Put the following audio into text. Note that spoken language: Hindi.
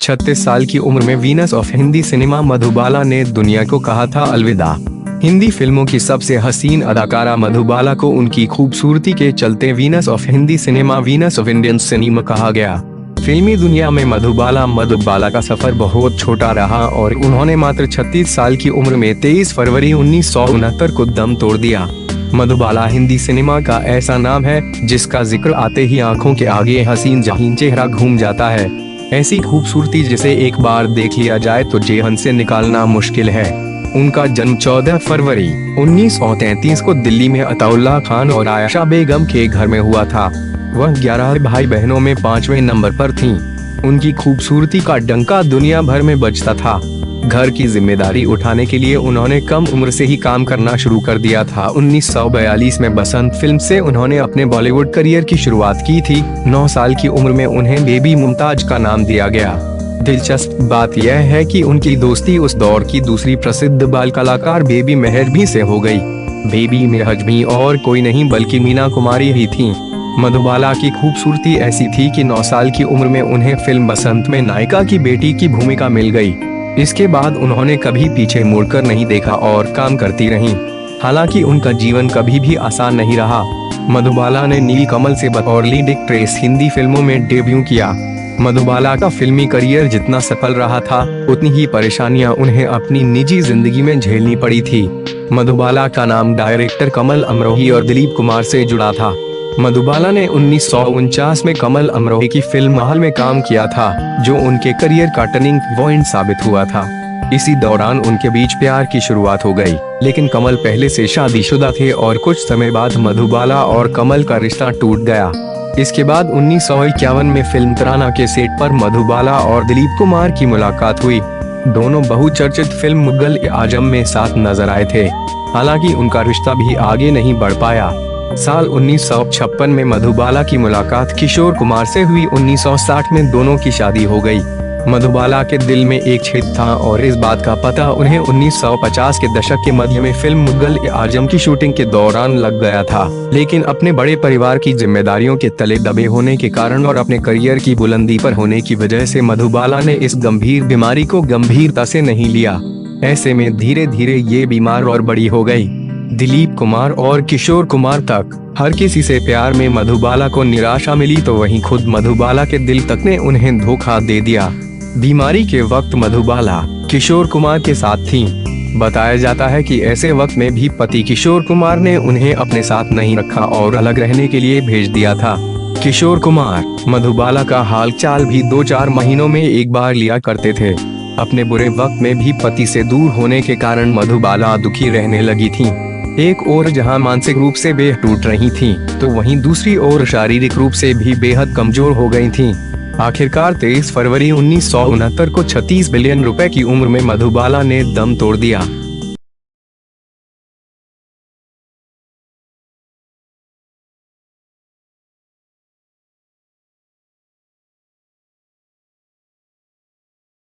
36 साल की उम्र में Venus of Hindi cinema Madhubala ने दुनिया को कहा था अलविदा। हिंदी फिल्मों की सबसे हसीन अदाकारा मधुबाला को उनकी खूबसूरती के चलते Venus of Hindi cinema, Venus of Indian cinema कहा गया। फिल्मी दुनिया में मधुबाला का सफर बहुत छोटा रहा और उन्होंने मात्र 36 साल की उम्र में 23 फरवरी 1969 को दम तोड़ दिया। मधुबाला हिंदी सिनेमा का ऐसा नाम है जिसका जिक्र आते ही आंखों के आगे हसीन जहीन चेहरा घूम जाता है। ऐसी खूबसूरती जिसे एक बार देख लिया जाए तो जेहन से निकालना मुश्किल है। उनका जन्म 14 फरवरी 1933 को दिल्ली में अताउल्लाह खान और आयशा बेगम के घर में हुआ था। वह 11 भाई बहनों में 5वें नंबर पर थीं। उनकी खूबसूरती का डंका दुनिया भर में बजता था। घर की जिम्मेदारी उठाने के लिए उन्होंने कम उम्र से ही काम करना शुरू कर दिया था। 1942 में बसंत फिल्म से उन्होंने अपने बॉलीवुड करियर की शुरुआत की थी। 9 साल की उम्र में उन्हें बेबी मुमताज का नाम दिया गया। दिलचस्प बात यह है कि उनकी दोस्ती उस दौर की दूसरी प्रसिद्ध बाल कलाकार बेबी मेहर से हो गई। बेबी मेहर और कोई नहीं बल्कि मीना कुमारी ही थीं। मधुबाला की खूबसूरती ऐसी थी कि 9 साल की उम्र में उन्हें फिल्म बसंत में नायिका की बेटी की भूमिका मिल गई। इसके बाद उन्होंने कभी पीछे मुड़कर नहीं देखा और काम करती रहीं। हालांकि उनका जीवन कभी भी आसान नहीं रहा। मधुबाला ने नीलकमल से बतौर लीड एक्ट्रेस हिंदी फिल्मों में डेब्यू किया। मधुबाला का फिल्मी करियर जितना सफल रहा था, उतनी ही परेशानियां उन्हें अपनी निजी जिंदगी में झेलनी पड़ी थी। मधुबाला का नाम डायरेक्टर कमल अमरोही और दिलीप कुमार से जुड़ा था। मधुबाला ने 1949 में कमल अमरोही की फिल्म महल में काम किया था, जो उनके करियर का टर्निंग पॉइंट साबित हुआ था। इसी दौरान उनके बीच प्यार की शुरुआत हो गई, लेकिन कमल पहले से शादीशुदा थे और कुछ समय बाद मधुबाला और कमल का रिश्ता टूट गया। इसके बाद 1951 में फिल्म तराना के सेट पर मधुबाला और दिलीप कुमार की मुलाकात हुई। दोनों बहुचर्चित फिल्म मुगल ए आजम में साथ नजर आए थे। हालांकि उनका रिश्ता भी आगे नहीं बढ़ पाया। साल 1956 में मधुबाला की मुलाकात किशोर कुमार से हुई। 1960 में दोनों की शादी हो गई। मधुबाला के दिल में एक छेद था और इस बात का पता उन्हें 1950 के दशक के मध्य में फिल्म मुगल ए आजम की शूटिंग के दौरान लग गया था। लेकिन अपने बड़े परिवार की जिम्मेदारियों के तले दबे होने के कारण और अपने करियर की बुलंदी पर होने की वजह से मधुबाला ने इस गंभीर बीमारी को गंभीरता से नहीं लिया। ऐसे में धीरे धीरे ये बीमार और बड़ी हो गई। दिलीप कुमार और किशोर कुमार तक हर किसी से प्यार में मधुबाला को निराशा मिली तो वहीं खुद मधुबाला के दिल तक ने उन्हें धोखा दे दिया। बीमारी के वक्त मधुबाला किशोर कुमार के साथ थीं। बताया जाता है कि ऐसे वक्त में भी पति किशोर कुमार ने उन्हें अपने साथ नहीं रखा और अलग रहने के लिए भेज दिया था। किशोर कुमार मधुबाला का हाल चाल भी 2-4 महीनों में एक बार लिया करते थे। अपने बुरे वक्त में भी पति से दूर होने के कारण मधुबाला दुखी रहने लगी थीं। एक ओर जहां मानसिक रूप से बेहद टूट रही थीं, तो वहीं दूसरी ओर शारीरिक रूप से भी बेहद कमजोर हो गई थीं। आखिरकार 23 फरवरी 1969 को 36 बिलियन रुपए की उम्र में मधुबाला ने दम तोड़ दिया।